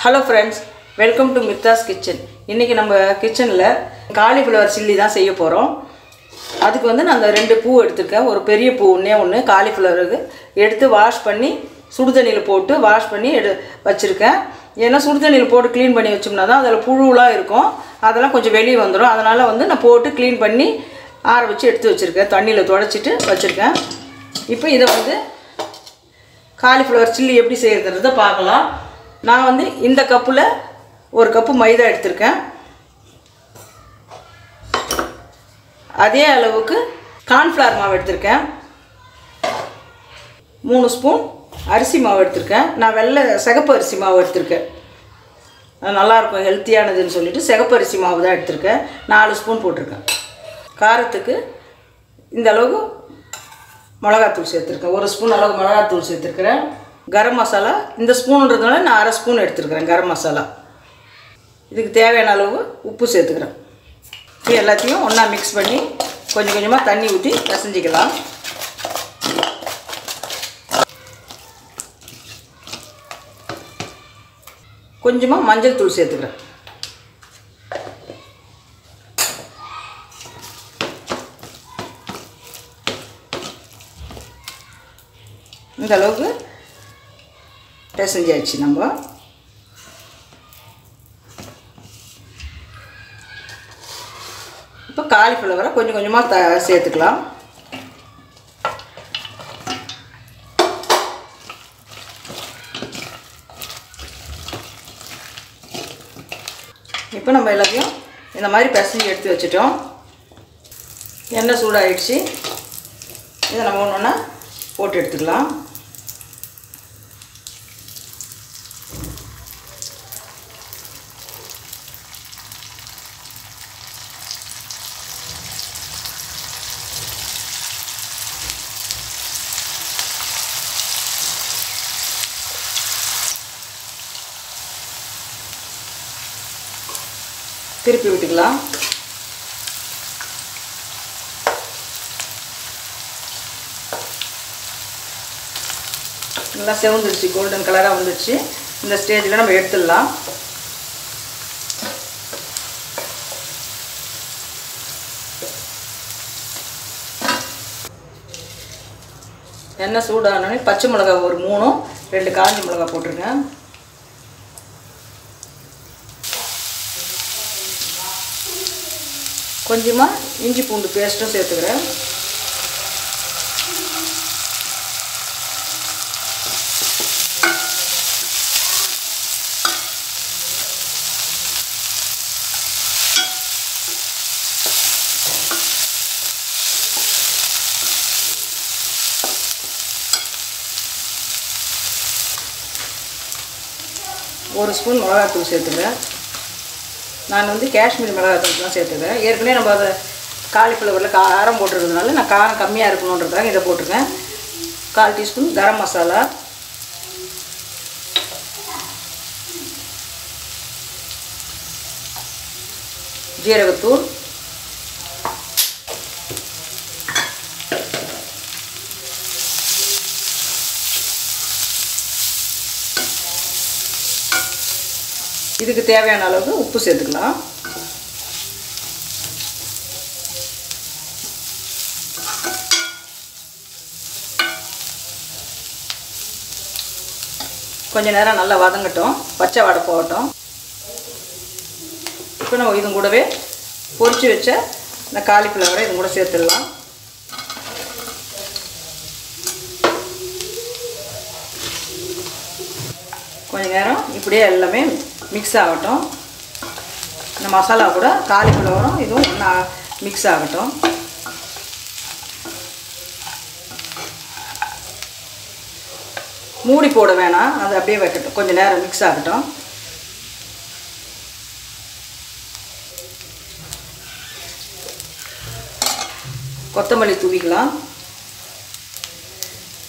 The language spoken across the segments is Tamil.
Hello friends, welcome to Mitha's Kitchen. இன்னைக்கு நம்ம கிச்சன்ல காலிஃப்ளவர் சில்லி தான் செய்ய போறோம். அதுக்கு வந்து நான் ரெண்டு பூ எடுத்துர்க்கேன். ஒரு பெரிய பூ ஒண்ணே காலிஃப்ளவருக்கு எடுத்து வாஷ் பண்ணி சுடு தண்ணில போட்டு வாஷ் பண்ணி வச்சிருக்கேன். ஏன்னா சுடு தண்ணில போட்டு க்ளீன் பண்ணி வச்சோம்னா தான் அதல புழுலாம் இருக்கும். அதெல்லாம் கொஞ்சம் வெளிய வந்துரும். அதனால வந்து நான் போட்டு க்ளீன் பண்ணி ஆற வச்சு எடுத்து வச்சிருக்கேன். தண்ணில துடைச்சிட்டு வச்சிருக்கேன். இப்போ இத வந்து காலிஃப்ளவர் சில்லி எப்படி செய்யறதுன்றத பார்க்கலாம். நான் வந்து இந்த கப்புல ஒரு கப் மைதா எடுத்துர்க்கேன். அதே அளவுக்கு கார்ன்ஃப்ளவர் மாவு எடுத்துர்க்கேன். 3 ஸ்பூன் அரிசி மாவு எடுத்துர்க்கேன். நான் வெள்ளை சிகப்பு அரிசி மாவு எடுத்துர்க்கேன். நல்லா இருக்கும் ஹெல்தியானதுன்னு சொல்லிட்டு சிகப்பு அரிசி மாவு தான் எடுத்துர்க்கேன். 4 ஸ்பூன் போட்டுருக்கேன். காரத்துக்கு இந்த அளவுக்கு மிளகாய்த்தூள் சேர்த்துருக்கேன். 1 ஸ்பூன் அளவு மிளகாய்த்தூள் சேர்த்துருக்கேன். கரம் மசாலா இந்த ஸ்பூன்றதுனால நான் அரை ஸ்பூன் எடுத்துருக்கேன் கரம் மசாலா. இதுக்கு தேவையான அளவு உப்பு சேர்த்துக்கிறேன். இது எல்லாத்தையும் ஒன்றா மிக்ஸ் பண்ணி கொஞ்சம் கொஞ்சமாக தண்ணி ஊற்றி பிசைஞ்சிக்கலாம். கொஞ்சமாக மஞ்சள் தூள் சேர்த்துக்கிறேன். இந்த அளவுக்கு பிசைஞ்சாச்சு. நம்ம இப்போ காலிஃப்ளவரை கொஞ்சம் கொஞ்சமாக சேர்த்துக்கலாம். இப்போ நம்ம எல்லாத்தையும் இந்த மாதிரி பிசைஞ்சு எடுத்து வச்சிட்டோம். எண்ணெய் சூடாயிடுச்சு. இதை நம்ம ஒன்றா போட்டு எடுத்துக்கலாம். திருப்பி விட்டுக்கலாம். நல்லா செவந்துடுச்சு, கோல்டன் கலராக வந்துடுச்சு. இந்த ஸ்டேஜில் நம்ம எடுத்துடலாம். எண்ணெய் சூடானோடனே பச்சை மிளகாய் ஒரு 3, 2 காஞ்ச மிளகாய் போட்டிருக்கேன். கொஞ்சமாக இஞ்சி பூண்டு பேஸ்ட்டும் சேர்த்துக்கிறேன். ஒரு ஸ்பூன் மிளகாய்த்தூள் சேர்த்துக்கிறேன். நான் வந்து காஷ்மீர் மிளகாய்த்தூள் தான் சேர்த்துக்கிறேன். ஏற்கனவே நம்ம அதை காலிஃப்ளவரில் காரம் போட்டிருக்கிறதுனால நான் காரம் கம்மியாக இருக்கணுன்றதுக்காக இதை போட்டிருக்கேன். 1/4 டீஸ்பூன் கரம் மசாலா, ஜீரகத்தூள், இதுக்கு தேவையான அளவுக்கு உப்பு சேர்த்துக்கலாம். கொஞ்ச நேரம் நல்லா வதங்கட்டும், பச்சை வாடை போகட்டும். இப்போ நம்ம இது கூடவே பொரிச்சு வச்ச இந்த காலிஃப்ளவரை இது கூட சேர்த்துடலாம். கொஞ்ச நேரம் இப்படியே எல்லாமே மிக்ஸ் ஆகட்டும். இந்த மசாலா கூட காலிஃப்ளவரும் இதுவும் ஒன்றா மிக்ஸ் ஆகட்டும். மூடி போட வேணாம், அது அப்படியே வைக்கட்டும். கொஞ்சம் நேரம் மிக்ஸ் ஆகட்டும். கொத்தமல்லி தூவிக்கலாம்.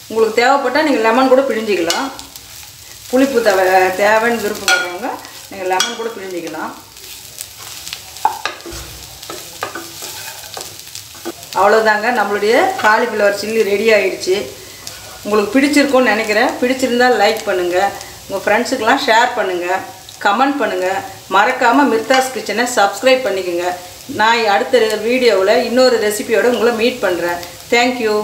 உங்களுக்கு தேவைப்பட்டால் நீங்கள் லெமன் கூட பிழிஞ்சிக்கலாம். புளிப்பு தேவைன்னு விருப்பப்படுறவங்க நீங்கள் லெமன் கூட பிழிஞ்சிக்கலாம். அவ்வளோதாங்க, நம்மளுடைய காலிஃப்ளவர் சில்லி ரெடி ஆகிடுச்சு. உங்களுக்கு பிடிச்சிருக்கும்னு நினைக்கிறேன். பிடிச்சிருந்தால் லைக் பண்ணுங்கள், உங்கள் ஃப்ரெண்ட்ஸுக்கெல்லாம் ஷேர் பண்ணுங்கள். கமெண்ட் பண்ணுங்கள். மறக்காமல் மிர்தாஸ் கிச்சனை சப்ஸ்கிரைப் பண்ணிக்கோங்க. நான் அடுத்த வீடியோவில் இன்னொரு ரெசிபியோடு உங்களை மீட் பண்ணுறேன். தேங்க்யூ.